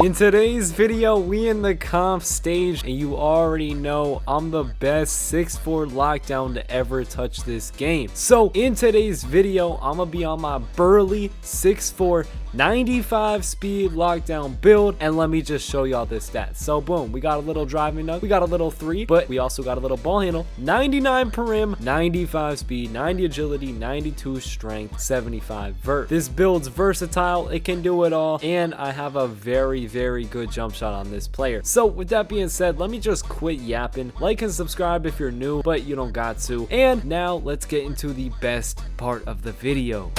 In today's video, we in the comp stage, and you already know I'm the best 6'4 lockdown to ever touch this game. So in today's video, I'm gonna be on my burly 6'4 95 speed lockdown build, and let me just show y'all this stats. So boom, we got a little driving nug, we got a little 3, but we also got a little ball handle, 99 perim, 95 speed, 90 agility, 92 strength, 75 vert. This build's versatile, it can do it all, and I have a very good jump shot on this player. So with that being said, let me just quit yapping. Like and subscribe if you're new, but you don't got to. And now let's get into the best part of the video.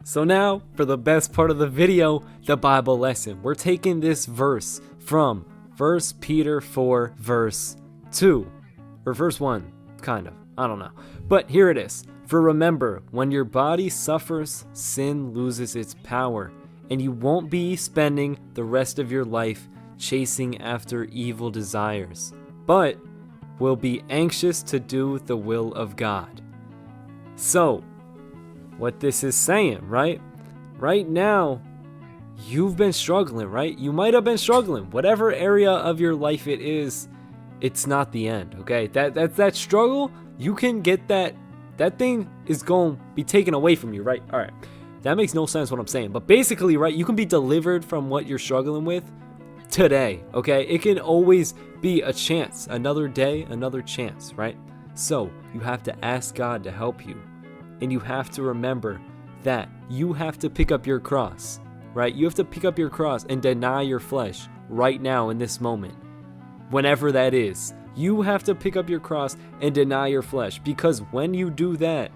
So now for the best part of the video, the Bible lesson. We're taking this verse from 1 Peter 4 verse 2 or verse 1, kind of, I don't know, but here it is. For remember, when your body suffers, sin loses its power, and you won't be spending the rest of your life chasing after evil desires, but will be anxious to do the will of God. So what this is saying, right now, you've been struggling, right? You might have been struggling, whatever area of your life it is. It's not the end, okay? That struggle, you can get that thing is going to be taken away from you, right? All right, that makes no sense what I'm saying, but basically, right, you can be delivered from what you're struggling with today, okay? It can always be a chance, another day, another chance, right? So you have to ask God to help you. And you have to remember that you have to pick up your cross, right? You have to pick up your cross and deny your flesh right now in this moment. Whenever that is, you have to pick up your cross and deny your flesh, because when you do that,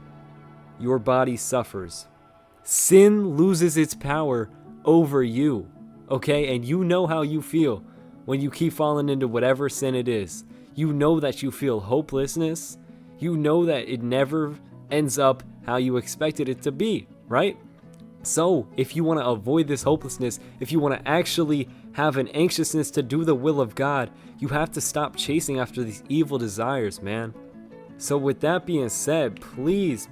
your body suffers. Sin loses its power over you, okay? And you know how you feel when you keep falling into whatever sin it is. You know that you feel hopelessness. You know that it never ends up how you expected it to be, right? So if you want to avoid this hopelessness, if you want to actually have an anxiousness to do the will of God, you have to stop chasing after these evil desires, man. So with that being said, please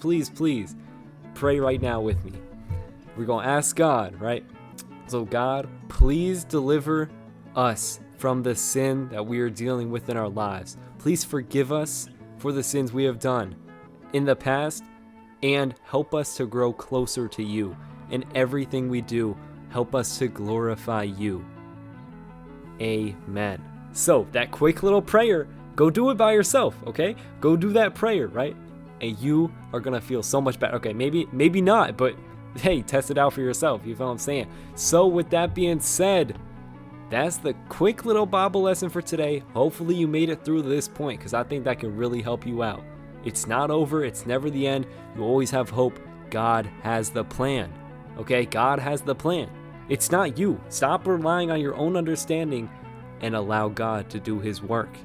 pray right now with me. We're going to ask God, right? So God, please deliver us from the sin that we are dealing with in our lives. Please forgive us for the sins we have done in the past, and help us to grow closer to you. In everything we do, help us to glorify you. Amen. So that quick little prayer, go do it by yourself, okay? Go do that prayer, right? And you are gonna feel so much better. Okay, maybe not, but hey, test it out for yourself. You feel what I'm saying? So with that being said, that's the quick little Bible lesson for today. Hopefully you made it through this point, because I think that can really help you out. It's not over. It's never the end. You always have hope. God has the plan. Okay? God has the plan. It's not you. Stop relying on your own understanding and allow God to do his work,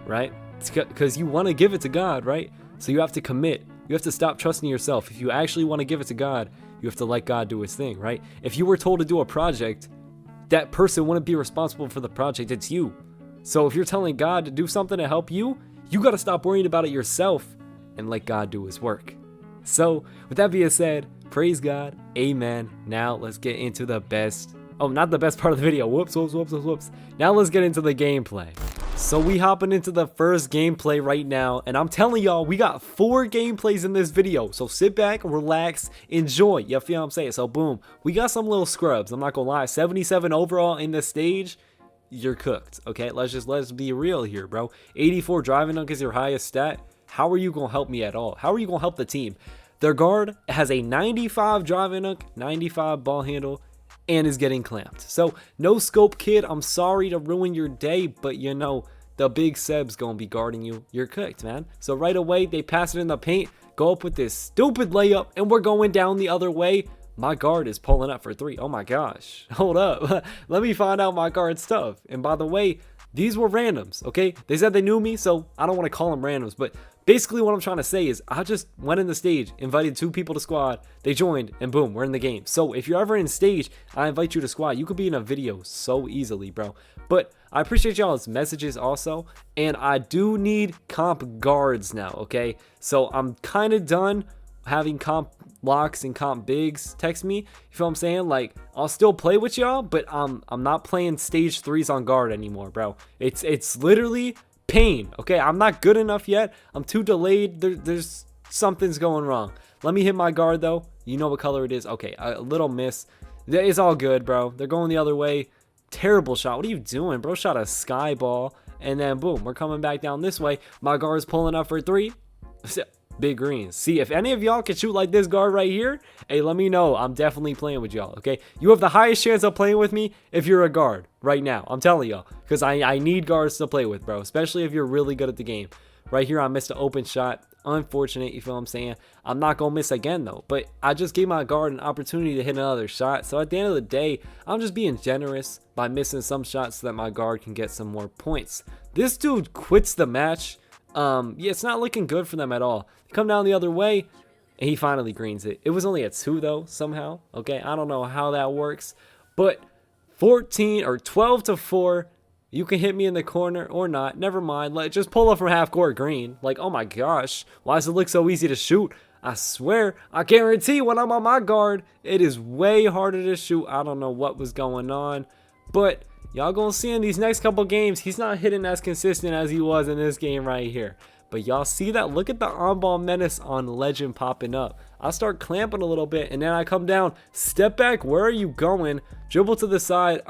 right? Because you want to give it to God, right? So you have to commit. You have to stop trusting yourself. If you actually want to give it to God, you have to let God do his thing, right? If you were told to do a project, that person wouldn't be responsible for the project. It's you. So if you're telling God to do something to help you, you got to stop worrying about it yourself and let God do his work. So with that being said, praise God, amen. Now let's get into the best, not the best part of the video, whoops. Now let's get into the gameplay. So we hopping into the first gameplay right now, and I'm telling y'all, we got 4 gameplays in this video. So sit back, relax, enjoy. You feel what I'm saying? So boom, we got some little scrubs. I'm not gonna lie, 77 overall in this stage. You're cooked, okay? Let's be real here, bro. 84 driving dunk is your highest stat. How are you going to help me at all? How are you going to help the team? Their guard has a 95 driving dunk, 95 ball handle, and is getting clamped. So, no scope, kid. I'm sorry to ruin your day, but you know, the big Seb's going to be guarding you. You're cooked, man. So, right away, they pass it in the paint, go up with this stupid layup, and we're going down the other way. My guard is pulling up for 3. Oh my gosh. Hold up. Let me find out my guard's stuff. And by the way, these were randoms, okay? They said they knew me, so I don't want to call them randoms, but basically what I'm trying to say is I just went in the stage, invited 2 people to squad, they joined, and boom, we're in the game. So if you're ever in stage, I invite you to squad. You could be in a video so easily, bro. But I appreciate y'all's messages also, and I do need comp guards now, okay? So I'm kind of done having comp locks and comp bigs text me, you feel what I'm saying? Like, I'll still play with y'all, but I'm not playing stage 3s on guard anymore, bro. It's literally pain, okay? I'm not good enough yet. I'm too delayed. There's something's going wrong. Let me hit my guard, though. You know what color it is. Okay, a little miss. It's all good, bro. They're going the other way. Terrible shot. What are you doing, bro? Shot a sky ball, and then boom, we're coming back down this way. My guard's pulling up for 3. Big greens. See, if any of y'all can shoot like this guard right here, hey, let me know. I'm definitely playing with y'all, okay? You have the highest chance of playing with me if you're a guard right now. I'm telling y'all, because I need guards to play with, bro, especially if you're really good at the game. Right here, I missed an open shot. Unfortunate, you feel what I'm saying? I'm not going to miss again, though. But I just gave my guard an opportunity to hit another shot. So at the end of the day, I'm just being generous by missing some shots so that my guard can get some more points. This dude quits the match. Yeah, it's not looking good for them at all. They come down the other way, and he finally greens it. It was only a 2, though, somehow. Okay, I don't know how that works. But 14 or 12 to 4. You can hit me in the corner or not. Never mind. Just pull up from half court green. Like, oh my gosh. Why does it look so easy to shoot? I swear, I guarantee when I'm on my guard, it is way harder to shoot. I don't know what was going on. But y'all gonna see in these next couple games, he's not hitting as consistent as he was in this game right here. But y'all see that? Look at the on-ball menace on Legend popping up. I start clamping a little bit, and then I come down. Step back. Where are you going? Dribble to the side.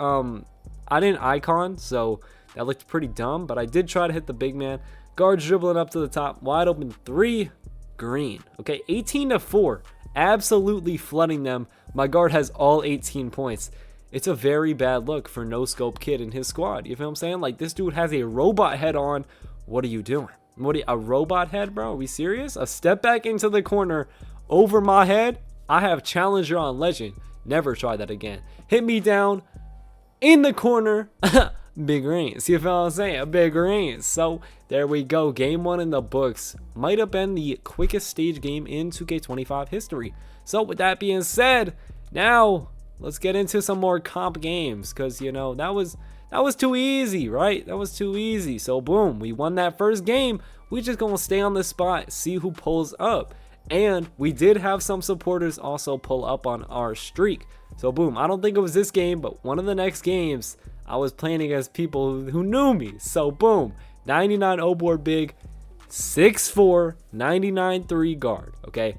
I didn't icon, so that looked pretty dumb, but I did try to hit the big man. Guards dribbling up to the top, wide open 3, green. Okay, 18 to 4, absolutely flooding them. My guard has all 18 points. It's a very bad look for No Scope Kid and his squad. You feel what I'm saying? Like, this dude has a robot head on. What are you doing? A robot head, bro? Are we serious? A step back into the corner over my head? I have Challenger on Legend. Never try that again. Hit me down. In the corner, big greens. See if I'm saying? Big greens. So there we go. Game 1 in the books. Might have been the quickest stage game in 2K25 history. So with that being said, now let's get into some more comp games, because you know that was too easy, right? That was too easy. So boom, we won that first game. We just gonna stay on the spot, see who pulls up. And we did have some supporters also pull up on our streak. So boom, I don't think it was this game, but one of the next games, I was playing against people who knew me. So boom, 99 O board big, 6'4", 99.3 guard, okay?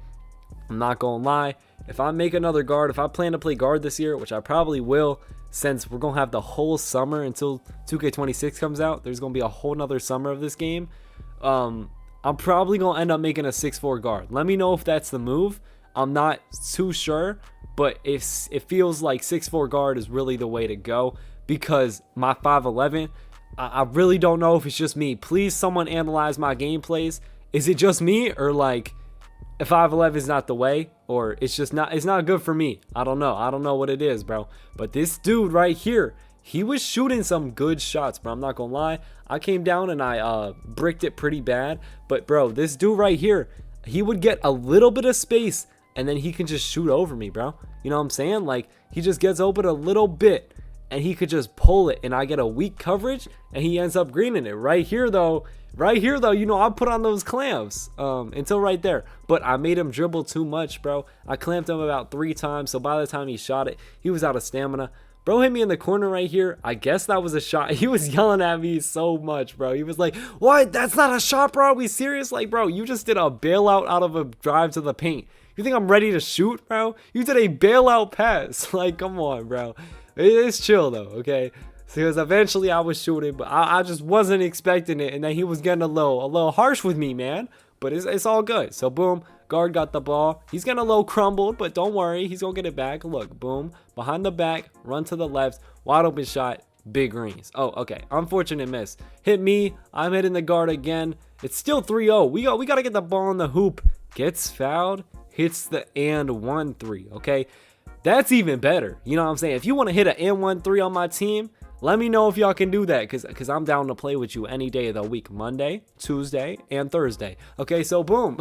I'm not gonna lie, if I make another guard, if I plan to play guard this year, which I probably will, since we're gonna have the whole summer until 2K26 comes out, there's gonna be a whole nother summer of this game. I'm probably gonna end up making a 6'4" guard. Let me know if that's the move. I'm not too sure, but it feels like 6'4" guard is really the way to go, because my 5'11", I really don't know if it's just me. Please, someone analyze my gameplays. Is it just me, or like 5'11" is not the way, or it's just not, it's not good for me? I don't know. I don't know what it is, bro. But this dude right here, he was shooting some good shots, bro. I'm not gonna lie. I came down and I bricked it pretty bad. But bro, this dude right here, he would get a little bit of space and then he can just shoot over me, bro. You know what I'm saying? Like, he just gets open a little bit and he could just pull it, and I get a weak coverage and he ends up greening it. Right here though, you know, I put on those clamps until right there. But I made him dribble too much, bro. I clamped him about 3 times, so by the time he shot it, he was out of stamina. Bro hit me in the corner right here. I guess that was a shot. He was yelling at me so much, bro. He was like, what? That's not a shot, bro. Are we serious? Like, bro, you just did a bailout out of a drive to the paint. You think I'm ready to shoot, bro? You did a bailout pass. Like, come on, bro. It's chill, though, okay? Because eventually I was shooting, but I just wasn't expecting it. And then he was getting a little harsh with me, man. But it's all good. So, boom. Guard got the ball. He's getting a little crumbled, but don't worry. He's going to get it back. Look, boom. Behind the back. Run to the left. Wide open shot. Big greens. Oh, okay. Unfortunate miss. Hit me. I'm hitting the guard again. It's still 3-0. We got to get the ball in the hoop. Gets fouled. Hits the and 1-3. Okay. That's even better. You know what I'm saying? If you want to hit an and 1-3 on my team, let me know if y'all can do that, because I'm down to play with you any day of the week. Monday, Tuesday, and Thursday. Okay, so boom.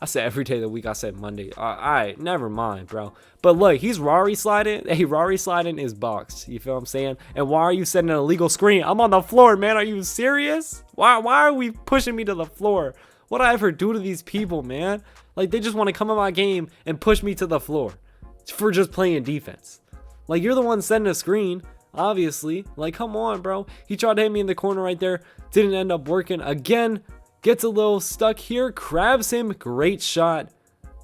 I said every day of the week. I said Monday. All right, never mind, bro. But look, he's Rari sliding. Hey, Rari sliding is boxed. You feel what I'm saying? And why are you setting an illegal screen? I'm on the floor, man. Are you serious? Why are we pushing me to the floor? What I ever do to these people, man? Like, they just want to come in my game and push me to the floor for just playing defense. Like, you're the one sending a screen, obviously. Like, come on, bro. He tried to hit me in the corner right there. Didn't end up working. Again, gets a little stuck here. Crabs him. Great shot.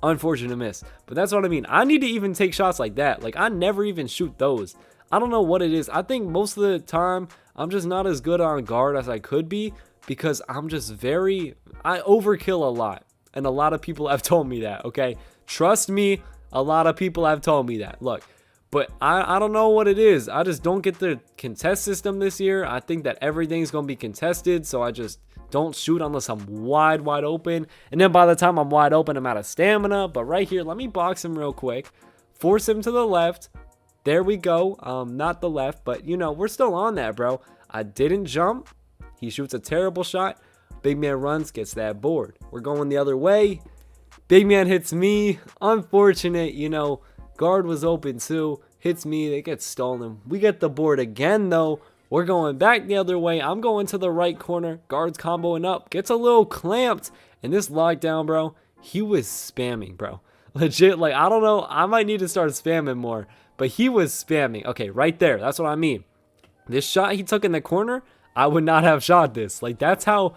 Unfortunate miss. But that's what I mean. I need to even take shots like that. Like, I never even shoot those. I don't know what it is. I think most of the time, I'm just not as good on guard as I could be. Because I'm just I overkill a lot. And a lot of people have told me that, okay? Trust me, a lot of people have told me that. Look, but I don't know what it is. I just don't get the contest system this year. I think that everything's going to be contested, so I just don't shoot unless I'm wide open. And then by the time I'm wide open, I'm out of stamina. But right here, let me box him real quick. Force him to the left. There we go. Not the left, but, you know, we're still on that, bro. I didn't jump. He shoots a terrible shot. Big man runs, gets that board. We're going the other way. Big man hits me. Unfortunate, you know. Guard was open too. Hits me. They get stolen. We get the board again, though. We're going back the other way. I'm going to the right corner. Guard's comboing up. Gets a little clamped. And this lockdown, bro, he was spamming, bro. Legit, like, I don't know. I might need to start spamming more. But he was spamming. Okay, right there. That's what I mean. This shot he took in the corner, I would not have shot this. Like, that's how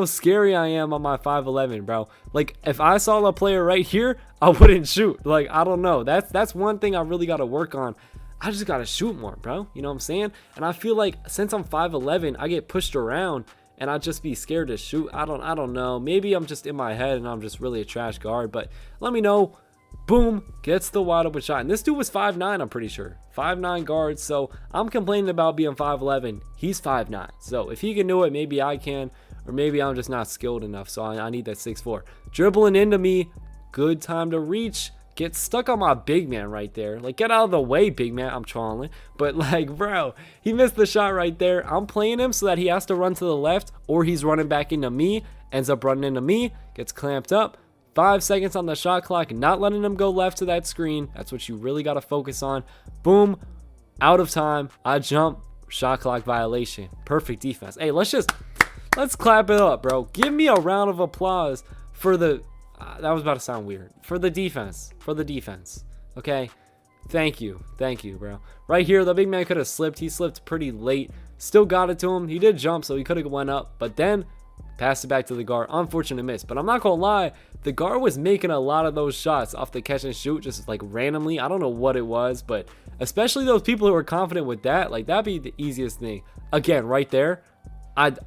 scary I am on my 5'11", bro. Like, if I saw a player right here, I wouldn't shoot. Like, I don't know. That's one thing I really got to work on. I just got to shoot more, bro. You know what I'm saying? And I feel like since I'm 5'11", I get pushed around and I'd just be scared to shoot. I don't know. Maybe I'm just in my head and I'm just really a trash guard, but let me know. Boom, gets the wide open shot. And this dude was 5'9", I'm pretty sure. 5'9" guard, so I'm complaining about being 5'11". He's 5'9". So if he can do it, maybe I can. Or maybe I'm just not skilled enough, so I need that 6'4". Dribbling into me. Good time to reach. Get stuck on my big man right there. Like, get out of the way, big man. I'm trolling. But, like, bro, he missed the shot right there. I'm playing him so that he has to run to the left, or he's running back into me. Ends up running into me. Gets clamped up. 5 seconds on the shot clock, not letting him go left to that screen. That's what you really got to focus on. Boom, out of time. I jump, shot clock violation. Perfect defense. Hey, let's clap it up, bro. Give me a round of applause for the, that was about to sound weird. For the defense, okay? Thank you, bro. Right here, the big man could have slipped. He slipped pretty late. Still got it to him. He did jump, so he could have went up, but then passed it back to the guard. Unfortunate miss. But I'm not going to lie. The guard was making a lot of those shots off the catch and shoot just like randomly. I don't know what it was. But especially those people who are confident with that. Like, that'd be the easiest thing. Again, right there.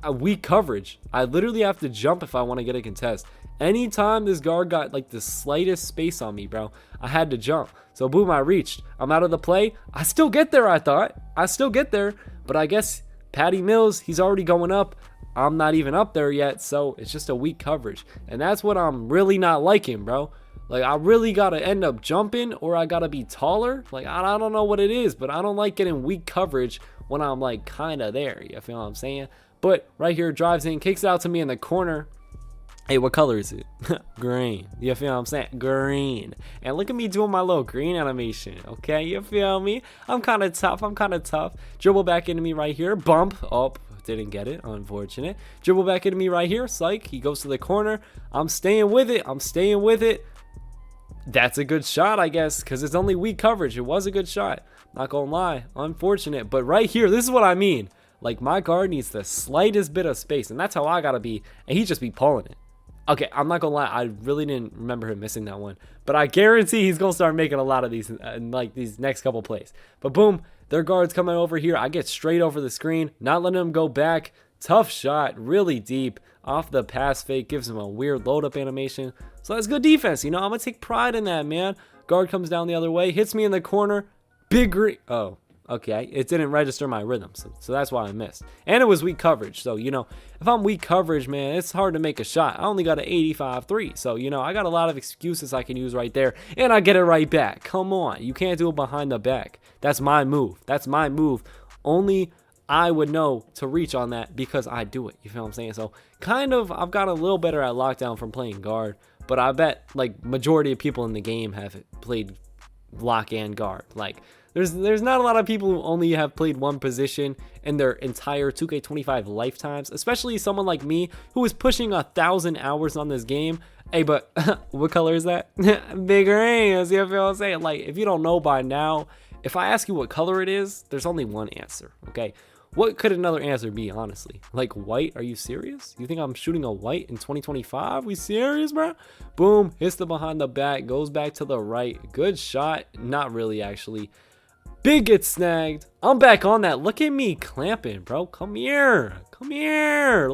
Weak coverage. I literally have to jump if I want to get a contest. Anytime this guard got like the slightest space on me, bro, I had to jump. So boom, I reached. I'm out of the play. I still get there, I thought. I still get there. But I guess Patty Mills, he's already going up. I'm not even up there yet, so it's just a weak coverage. And that's what I'm really not liking, bro. Like, I really got to end up jumping, or I got to be taller. Like, I don't know what it is, but I don't like getting weak coverage when I'm, like, kind of there. You feel what I'm saying? But right here, drives in, kicks it out to me in the corner. Hey, what color is it? Green. You feel what I'm saying? Green. And look at me doing my little green animation, okay? You feel me? I'm kind of tough. Dribble back into me right here. Bump. Oh, didn't get it. Unfortunate. Dribble back into me right here. Psych. He goes to the corner. I'm staying with it. That's a good shot, I guess, because it's only weak coverage. It was a good shot. Not gonna lie. Unfortunate. But right here, this is what I mean. Like, my guard needs the slightest bit of space, and that's how I gotta be. And he just be pulling it. Okay, I'm not gonna lie, I really didn't remember him missing that one, but I guarantee he's gonna start making a lot of these in like these next couple plays. But boom, their guard's coming over here. I get straight over the screen, not letting him go back. Tough shot, really deep off the pass fake, gives him a weird load up animation. So that's good defense, you know. I'm gonna take pride in that, man. Guard comes down the other way, hits me in the corner. Big green. Oh, okay, it didn't register my rhythm, so that's why I missed. And it was weak coverage, so, you know, if I'm weak coverage, man, it's hard to make a shot. I only got an 85-3, so, you know, I got a lot of excuses I can use right there, and I get it right back. Come on, you can't do it behind the back. That's my move. Only I would know to reach on that because I do it. You feel what I'm saying? So, kind of, I've got a little better at lockdown from playing guard, but I bet, like, majority of people in the game have played lock and guard. Like, There's not a lot of people who only have played one position in their entire 2K25 lifetimes, especially someone like me who is pushing 1,000 hours on this game. Hey, but what color is that? Big green. See what I'm saying? Like, if you don't know by now, if I ask you what color it is, there's only one answer, okay? What could another answer be, honestly? Like white? Are you serious? You think I'm shooting a white in 2025? We serious, bro? Boom, hits the behind the back, goes back to the right. Good shot. Not really, actually. Big gets snagged. I'm back on that. Look at me clamping, bro. Come here. Come here.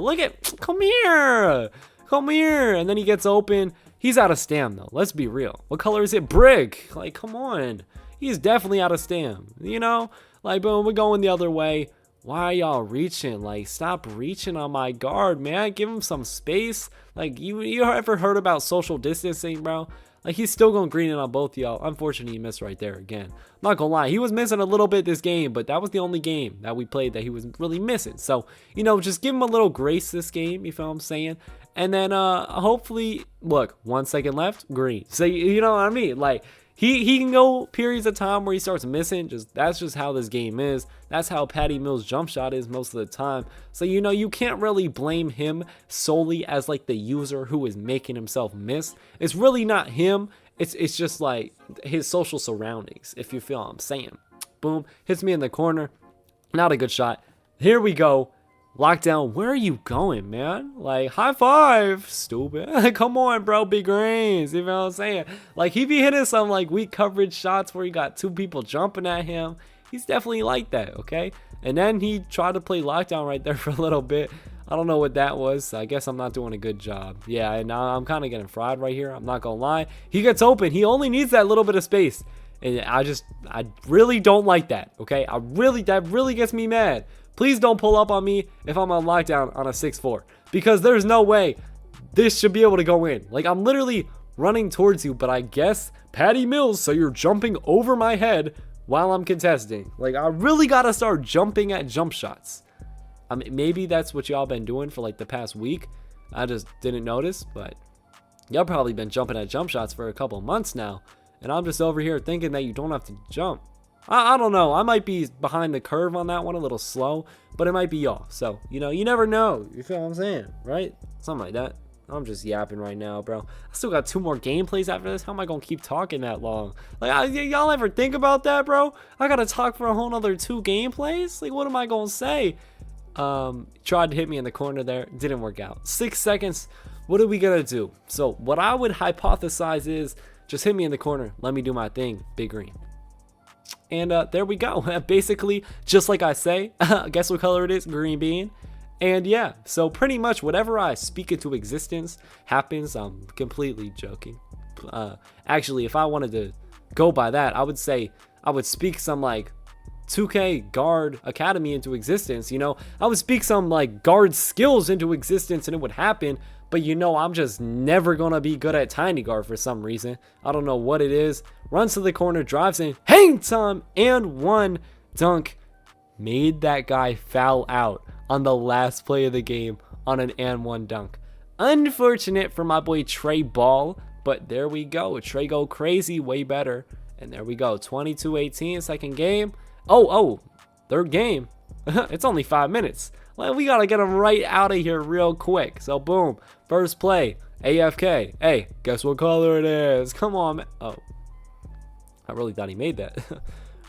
Come here. Come here. And then he gets open. He's out of stam, though. Let's be real. What color is it? Brick. Like, come on. He's definitely out of stam. You know? Like, boom, we're going the other way. Why are y'all reaching? Like, stop reaching on my guard, man. Give him some space. Like, you ever heard about social distancing, bro? Like, he's still going green it on both y'all. Unfortunately, he missed right there again. I'm not gonna lie, he was missing a little bit this game, but that was the only game that we played that he was really missing. So, you know, just give him a little grace this game, you feel what I'm saying? And then hopefully, look, 1 second left, green. So, you know what I mean? Like, he can go periods of time where he starts missing. That's just how this game is. That's how Patty Mills' jump shot is most of the time. So, you know, you can't really blame him solely as like the user who is making himself miss. It's really not him. It's just like his social surroundings, if you feel what I'm saying. Boom, hits me in the corner. Not a good shot. Here we go. Lockdown, where are you going, man? Like, high five, stupid. Come on, bro, big greens. You know what I'm saying? Like, he be hitting some, like, weak coverage shots where he got two people jumping at him. He's definitely like that, okay? And then he tried to play lockdown right there for a little bit. I don't know what that was. I guess I'm not doing a good job. Yeah, and now I'm kind of getting fried right here. I'm not gonna lie. He gets open. He only needs that little bit of space. And I really don't like that, okay? That really gets me mad. Please don't pull up on me if I'm on lockdown on a 6-4, because there's no way this should be able to go in. Like, I'm literally running towards you, but I guess Patty Mills, so you're jumping over my head while I'm contesting. Like, I really gotta start jumping at jump shots. I mean, maybe that's what y'all been doing for like the past week. I just didn't notice, but y'all probably been jumping at jump shots for a couple months now, and I'm just over here thinking that you don't have to jump. I don't know. I might be behind the curve on that one, a little slow, but it might be y'all. So, you know, you never know. You feel what I'm saying, right? Something like that. I'm just yapping right now, bro. I still got 2 more gameplays after this. How am I gonna keep talking that long? Like, y'all ever think about that, bro? I gotta talk for a whole nother 2 gameplays? Like, what am I gonna say? Tried to hit me in the corner there. Didn't work out. 6 seconds. What are we gonna do? So, what I would hypothesize is just hit me in the corner. Let me do my thing. Big green. And there we go. Basically, just like I say, guess what color it is? Green bean. And yeah, so pretty much whatever I speak into existence happens. I'm completely joking. Actually, if I wanted to go by that, I would say I would speak some like 2K guard academy into existence. You know, I would speak some like guard skills into existence and it would happen. But you know, I'm just never gonna be good at tiny guard for some reason. I don't know what it is. Runs to the corner, drives in, hang time, and 1 dunk. Made that guy foul out on the last play of the game on an and 1 dunk. Unfortunate for my boy Trey Ball, but there we go. Trey go crazy, way better. And there we go, 22-18, second game. Oh, third game. It's only 5 minutes. Like, we gotta get him right out of here real quick. So boom, first play, AFK. Hey, guess what color it is? Come on, man. Oh, I really thought he made that.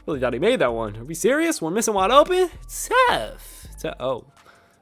Really thought he made that one. Are we serious? We're missing wide open? Tough. Oh,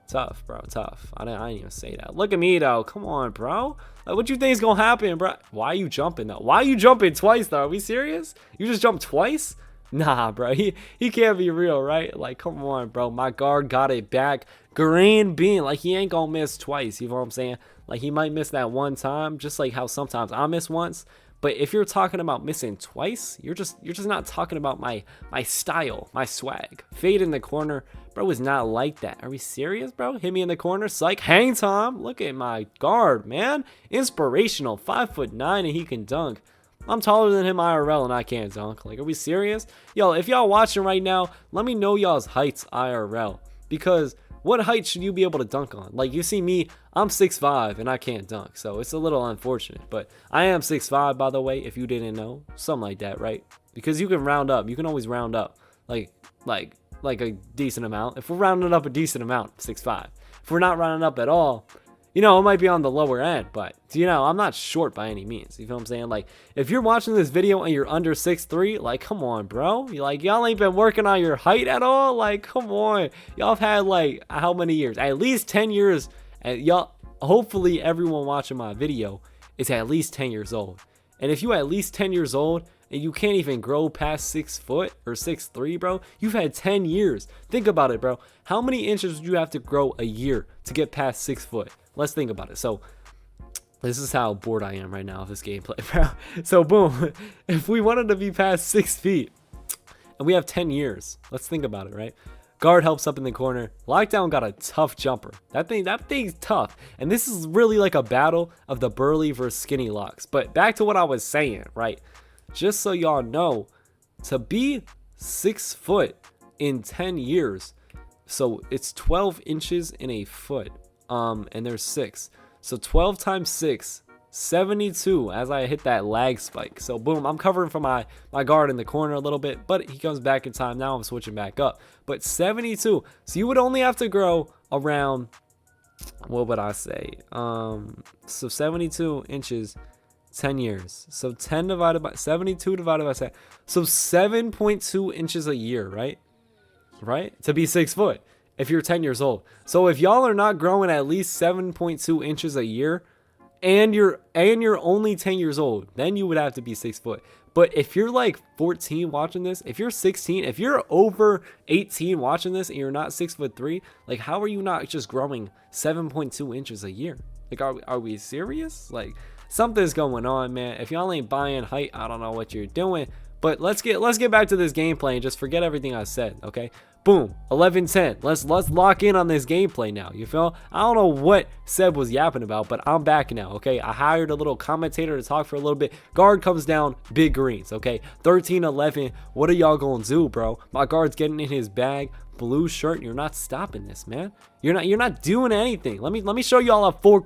tough, bro. Tough. I didn't even say that. Look at me, though. Come on, bro. Like, what you think is gonna happen, bro? Why are you jumping, though? Why are you jumping twice, though? Are we serious? You just jumped twice? Nah, bro. He can't be real, right? Like, come on, bro. My guard got it back. Green bean. Like, he ain't gonna miss twice. You know what I'm saying? Like, he might miss that one time, just like how sometimes I miss once. But if you're talking about missing twice, you're just not talking about my style, my swag. Fade in the corner, bro, is not like that. Are we serious, bro? Hit me in the corner, psych. Hang time. Look at my guard, man. Inspirational. 5'9" and he can dunk. I'm taller than him IRL and I can't dunk. Like, are we serious? Yo, if y'all watching right now, let me know y'all's heights IRL. Because what height should you be able to dunk on? Like, you see me, I'm 6'5" and I can't dunk. So it's a little unfortunate. But I am 6'5", by the way, if you didn't know. Something like that, right? because you can round up. You can always round up like a decent amount. If we're rounding up a decent amount, 6'5". If we're not rounding up at all, you know, it might be on the lower end, but you know, I'm not short by any means. You feel what I'm saying? Like, if you're watching this video and you're under 6'3", like, come on, bro. You like, y'all ain't been working on your height at all. Like, come on. Y'all have had like how many years? At least 10 years. And y'all, hopefully everyone watching my video is at least 10 years old. And if you at least 10 years old and you can't even grow past 6 foot or 6'3", bro, you've had 10 years. Think about it, bro. How many inches would you have to grow a year to get past 6 foot? Let's think about it. So this is how bored I am right now of this gameplay, bro. So boom, if we wanted to be past 6 feet and we have 10 years, let's think about it, right? Guard helps up in the corner. Lockdown got a tough jumper. That thing's tough. And this is really like a battle of the burly versus skinny locks. But back to what I was saying, right? Just so y'all know, to be 6 foot in 10 years, so it's 12 inches in a foot. And there's 6. So 12 times 6, 72 as I hit that lag spike. So boom, I'm covering for my guard in the corner a little bit, but he comes back in time. Now I'm switching back up. But 72. So you would only have to grow around, what would I say? So 72 inches, 10 years. So 10 divided by 72 divided by 7. So 7.2 inches a year, right? Right? To be 6 foot. If you're 10 years old. So if y'all are not growing at least 7.2 inches a year and you're only 10 years old, then you would have to be 6 foot. But if you're like 14 watching this, if you're 16, if you're over 18 watching this and you're not 6'3", like how are you not just growing 7.2 inches a year? Like are we serious? Like something's going on, man. If y'all ain't buying height, I don't know what you're doing. But let's get back to this gameplay and just forget everything I said, okay? Boom, 11-10. Let's lock in on this gameplay now. You feel? I don't know what Seb was yapping about, but I'm back now, okay? I hired a little commentator to talk for a little bit. Guard comes down, big greens, okay? 13-11. What are y'all gonna do, bro? My guard's getting in his bag. Blue shirt. You're not stopping this, man. You're not doing anything. Let me show y'all a full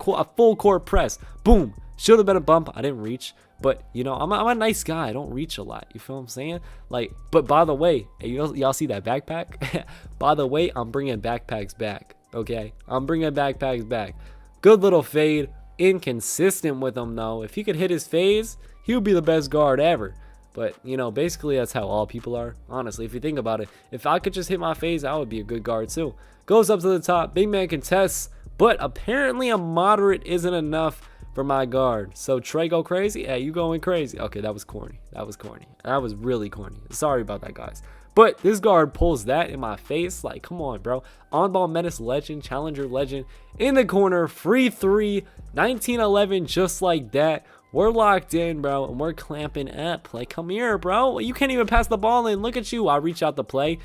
court press. Boom. Should have been a bump. I didn't reach. But, you know, I'm a nice guy. I don't reach a lot. You feel what I'm saying? Like, but by the way, y'all see that backpack? By the way, I'm bringing backpacks back, okay? I'm bringing backpacks back. Good little fade. Inconsistent with him, though. If he could hit his fades, he would be the best guard ever. But, you know, basically that's how all people are. Honestly, if you think about it. If I could just hit my fades, I would be a good guard, too. Goes up to the top. Big man contests. But apparently a moderate isn't enough for my guard. So Trey go crazy. Hey, you going crazy. Okay, that was corny. That was corny. That was really corny. Sorry about that, guys. But this guard pulls that in my face. Like, come on, bro. On ball menace legend, challenger legend in the corner. Free 3, 19-11, just like that. We're locked in, bro, and we're clamping up. Like, come here, bro. You can't even pass the ball in. Look at you. I reach out to play.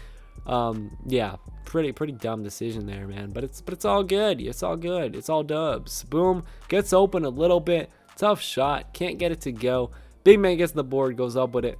Yeah, pretty dumb decision there, man. But it's all good. It's all good. It's all dubs. Boom. Gets open a little bit. Tough shot. Can't get it to go. Big man gets the board. Goes up with it.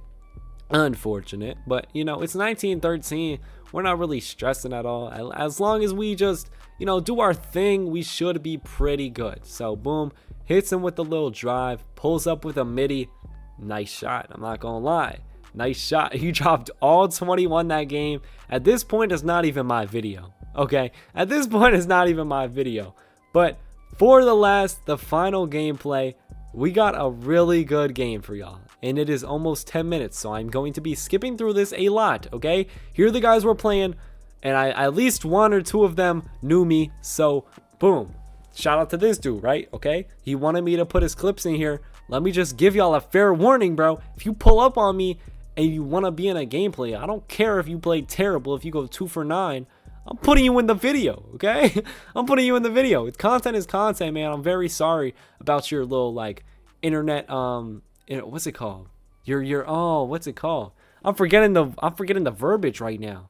Unfortunate. But, you know, it's 19-13. We're not really stressing at all. As long as we just, you know, do our thing, we should be pretty good. So, boom. Hits him with the little drive. Pulls up with a midi. Nice shot. I'm not going to lie. Nice shot. He dropped all 21 that game. At this point, it's not even my video. Okay? At this point, it's not even my video. But for the final gameplay, we got a really good game for y'all. And it is almost 10 minutes, so I'm going to be skipping through this a lot, okay? Here are the guys we're playing, and at least 1 or 2 of them knew me. So, boom. Shout out to this dude, right? Okay? He wanted me to put his clips in here. Let me just give y'all a fair warning, bro. If you pull up on me and you want to be in a gameplay, I don't care if you play terrible, if you go 2 for 9, I'm putting you in the video, okay? I'm putting you in the video. Content is content, man. I'm very sorry about your little, like, internet, what's it called? Oh, what's it called? I'm forgetting the verbiage right now.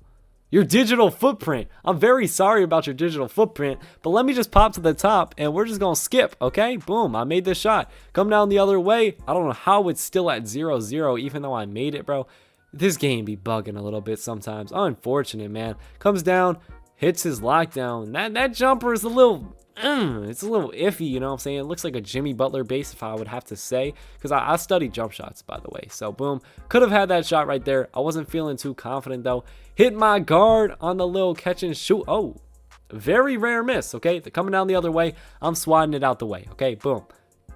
Your digital footprint. I'm very sorry about your digital footprint, but let me just pop to the top and we're just gonna skip, okay? Boom, I made this shot. Come down the other way. I don't know how it's still at 0-0 even though I made it, bro. This game be bugging a little bit sometimes. Unfortunate, man. Comes down, hits his lockdown. That jumper is a little it's a little iffy, you know what I'm saying? It looks like a Jimmy Butler base, if I would have to say, because I studied jump shots, by the way. So boom, could have had that shot right there. I wasn't feeling too confident though. Hit my guard on the little catch and shoot. Oh, very rare miss. Okay, they're coming down the other way. I'm swatting it out the way. Okay, boom.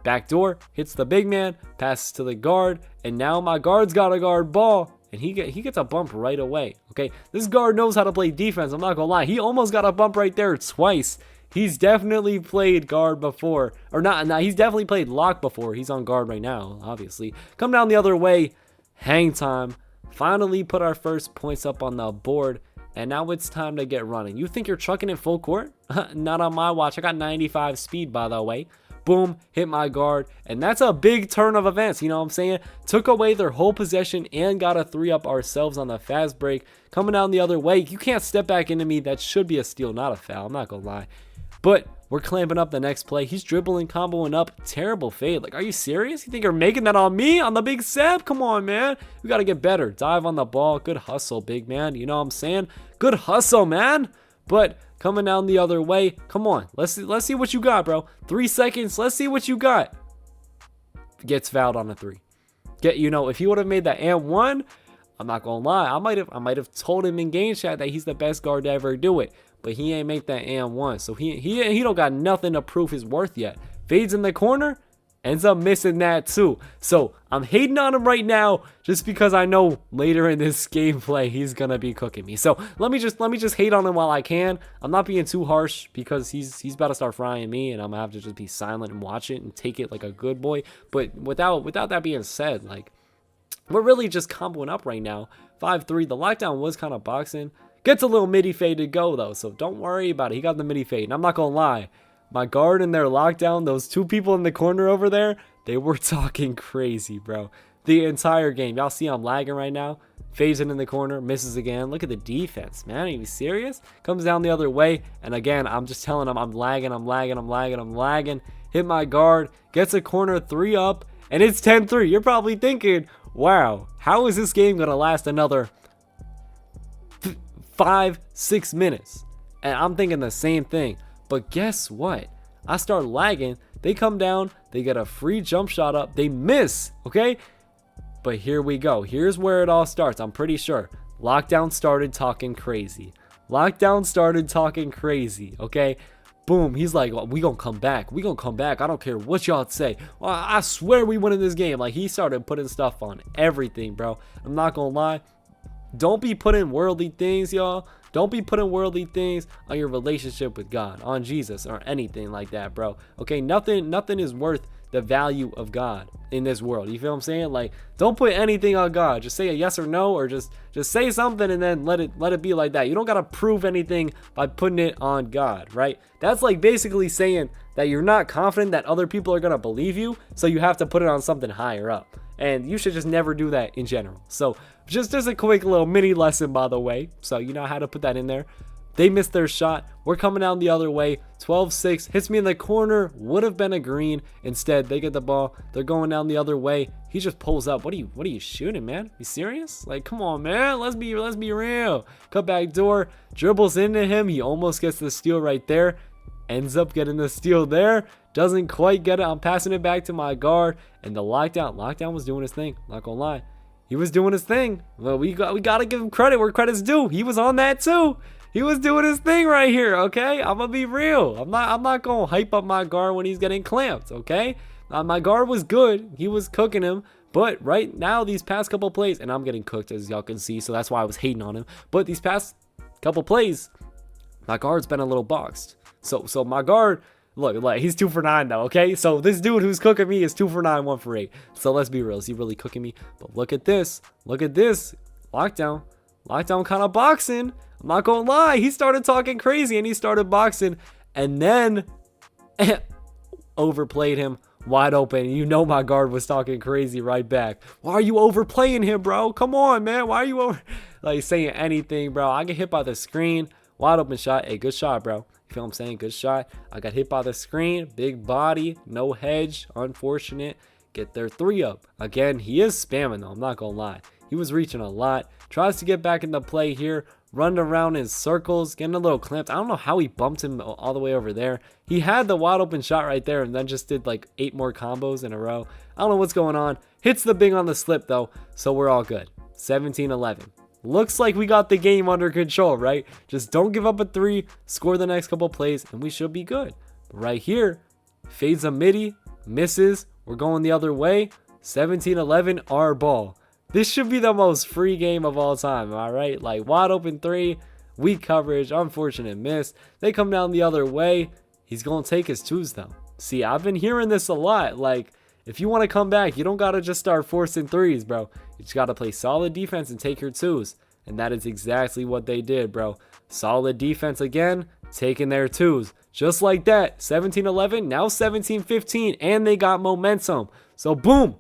Back door hits the big man, passes to the guard, and now my guard's got a guard ball, and he gets a bump right away. Okay, this guard knows how to play defense. I'm not gonna lie, he almost got a bump right there twice. He's definitely played guard before, or not. He's definitely played lock before. He's on guard right now, obviously. Come down the other way, hang time. Finally put our first points up on the board, and now it's time to get running. You think you're trucking in full court? Not on my watch. I got 95 speed, by the way. Boom, hit my guard, and that's a big turn of events, you know what I'm saying? Took away their whole possession and got a 3-up ourselves on the fast break. Coming down the other way, you can't step back into me. That should be a steal, not a foul, I'm not gonna lie. But we're clamping up the next play. He's dribbling, comboing up. Terrible fade. Like, are you serious? You think you're making that on me? On the big Seb? Come on, man. We got to get better. Dive on the ball. Good hustle, big man. You know what I'm saying? Good hustle, man. But coming down the other way. Come on. Let's see what you got, bro. 3 seconds. Let's see what you got. Gets fouled on a 3. You know, if he would have made that and one, I'm not going to lie. I might have told him in game chat that he's the best guard to ever do it. But he ain't make that and one, so he don't got nothing to prove his worth yet. Fades in the corner, ends up missing that too. So I'm hating on him right now just because I know later in this gameplay he's gonna be cooking me. So let me just hate on him while I can. I'm not being too harsh because he's about to start frying me, and I'm gonna have to just be silent and watch it and take it like a good boy. But without that being said, like, we're really just comboing up right now. 5-3. The lockdown was kind of boxing. Gets a little midi fade to go though, so don't worry about it. He got the midi fade, and I'm not gonna lie, my guard in their lockdown, those 2 people in the corner over there, they were talking crazy, bro. The entire game. Y'all see I'm lagging right now. Fades in the corner, misses again. Look at the defense, man. Are you serious? Comes down the other way, and again, I'm just telling him I'm lagging. Hit my guard, gets a corner 3-up, and it's 10-3. You're probably thinking, wow, how is this game gonna last another 5-6 minutes? And I'm thinking the same thing. But guess what? I start lagging. They come down. They get a free jump shot up. They miss. Okay. But here we go. Here's where it all starts. I'm pretty sure. Lockdown started talking crazy. Okay. Boom. He's like, well, we gonna come back. I don't care what y'all say. Well, I swear we win in this game. Like, he started putting stuff on everything, bro. I'm not gonna lie. Don't be putting worldly things, y'all. Don't be putting worldly things on your relationship with God, on Jesus, or anything like that, bro. Okay, nothing is worth the value of God in this world. You feel what I'm saying? Like, don't put anything on God. Just say a yes or no, or just say something and then let it be like that. You don't gotta prove anything by putting it on God, right? That's like basically saying that you're not confident that other people are gonna believe you, so you have to put it on something higher up. And you should just never do that in general. So just a quick little mini lesson, by the way. So you know how to put that in there. They missed their shot. We're coming down the other way. 12-6 hits me in the corner. Would have been a green. Instead, they get the ball. They're going down the other way. He just pulls up. What are you shooting, man? You serious? Like, come on, man. Let's be real. Cut back door. Dribbles into him. He almost gets the steal right there. Ends up getting the steal there. Doesn't quite get it. I'm passing it back to my guard. And the lockdown was doing his thing. Not gonna lie. He was doing his thing. Well, we gotta give him credit where credit's due. He was on that too. He was doing his thing right here, okay? I'm gonna be real. I'm not gonna hype up my guard when he's getting clamped, okay? My guard was good. He was cooking him. But right now, these past couple plays, and I'm getting cooked, as y'all can see, so that's why I was hating on him. But these past couple plays, my guard's been a little boxed. So my guard, look, he's 2 for 9 though, okay? So this dude who's cooking me is 2 for 9, 1 for 8. So let's be real. Is he really cooking me? But look at this. Lockdown kind of boxing. I'm not gonna lie. He started talking crazy and he started boxing, and then overplayed him wide open. You know my guard was talking crazy right back. Why are you overplaying him, bro? Come on, man. Why are you saying anything, bro? I get hit by the screen. Wide open shot. Hey, good shot, bro. You feel what I'm saying? Good shot. I got hit by the screen. Big body. No hedge. Unfortunate. Get their 3-up. Again, he is spamming though. I'm not gonna lie. He was reaching a lot. Tries to get back into play here. running around in circles, getting a little clamped. I don't know how he bumped him all the way over there. He had the wide open shot right there and then just did like 8 more combos in a row. I don't know what's going on. Hits the big on the slip though, so we're all good. 17-11. Looks like we got the game under control, right? Just don't give up a 3, score the next couple plays, and we should be good. Right here, fades a midi, misses. We're going the other way. 17-11, our ball. This should be the most free game of all time, all right? Like, wide open 3, weak coverage, unfortunate miss. They come down the other way. He's going to take his 2s, though. See, I've been hearing this a lot. Like, if you want to come back, you don't got to just start forcing 3s, bro. You just got to play solid defense and take your 2s. And that is exactly what they did, bro. Solid defense again, taking their 2s. Just like that. 17-11, now 17-15, and they got momentum. So, boom.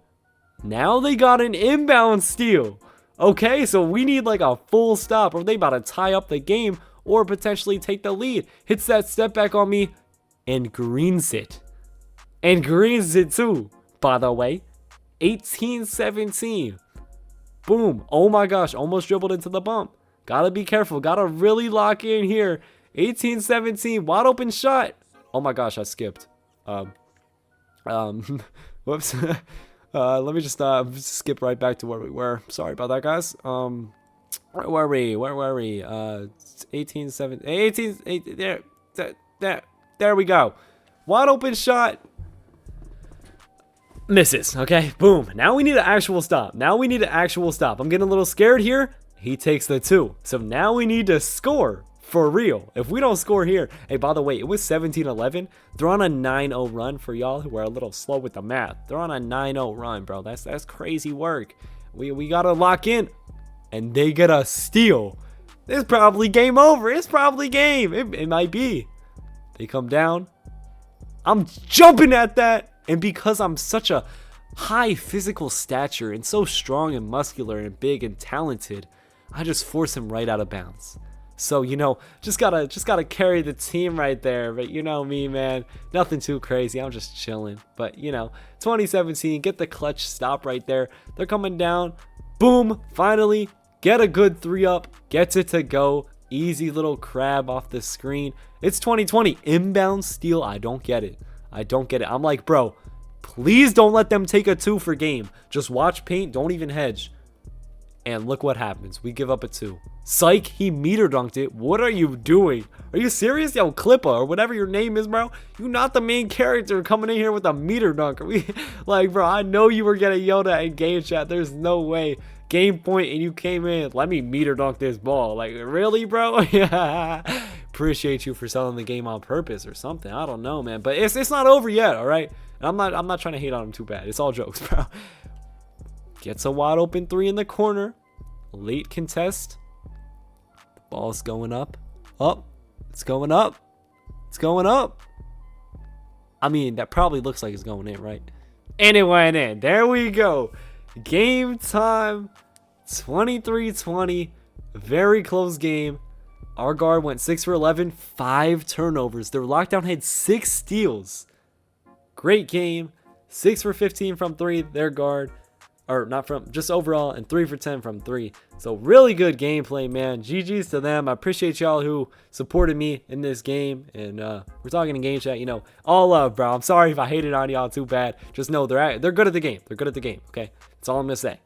Now they got an inbound steal. Okay, so we need like a full stop, or they about to tie up the game or potentially take the lead. Hits that step back on me and greens it. And greens it too, by the way. 18-17. Boom. Oh my gosh, almost dribbled into the bump. Gotta be careful. Gotta really lock in here. 18-17, wide open shot. Oh my gosh, I skipped. Whoops. Let me just skip right back to where we were. Sorry about that, guys. Where were we? 18-7, there we go. Wide open shot. Misses. Okay, boom. Now we need an actual stop. I'm getting a little scared here. He takes the 2. So now we need to score for real. If we don't score here, hey, by the way, it was 17-11. They're on a 9-0 run for y'all who are a little slow with the math. They're on a 9-0 run, bro. That's crazy work. We gotta lock in, and they get a steal. It's probably game over. It's probably game. It might be. They come down. I'm jumping at that. And because I'm such a high physical stature and so strong and muscular and big and talented, I just force him right out of bounds. So, you know, just gotta carry the team right there. But you know me, man, nothing too crazy. I'm just chilling. But you know, 2017, get the clutch stop right there. They're coming down. Boom, finally get a good 3 up, gets it to go. Easy little crab off the screen. It's 2020, inbound steal. I don't get it. I'm like, bro, please don't let them take a 2 for game. Just watch paint, don't even hedge. And look what happens. We give up a 2. Psych, he meter dunked it. What are you doing? Are you serious? Yo, Clippa, or whatever your name is, bro. You not the main character coming in here with a meter dunk. Like, bro, I know you were getting yelled at in game chat. There's no way. Game point and you came in. Let me meter dunk this ball. Like, really, bro? Yeah. Appreciate you for selling the game on purpose or something. I don't know, man. But it's not over yet, all right? And I'm not trying to hate on him too bad. It's all jokes, bro. Gets a wide open 3 in the corner. Late contest. The ball's going up. Up. It's going up. It's going up. I mean, that probably looks like it's going in, right? And it went in. There we go. Game time. 23-20. Very close game. Our guard went 6 for 11, 5 turnovers. Their lockdown had 6 steals. Great game. 6 for 15 from 3. Their guard, or not from, just overall, and 3 for 10 from 3. So really good gameplay, man. GG's to them. I appreciate y'all who supported me in this game. And we're talking in game chat. You know, all love, bro. I'm sorry if I hated on y'all too bad. Just know they're good at the game. They're good at the game. Okay, that's all I'm gonna say.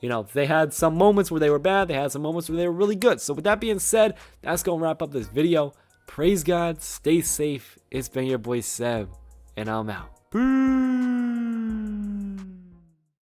You know, they had some moments where they were bad. They had some moments where they were really good. So with that being said, that's going to wrap up this video. Praise God. Stay safe. It's been your boy Seb, and I'm out. Peace.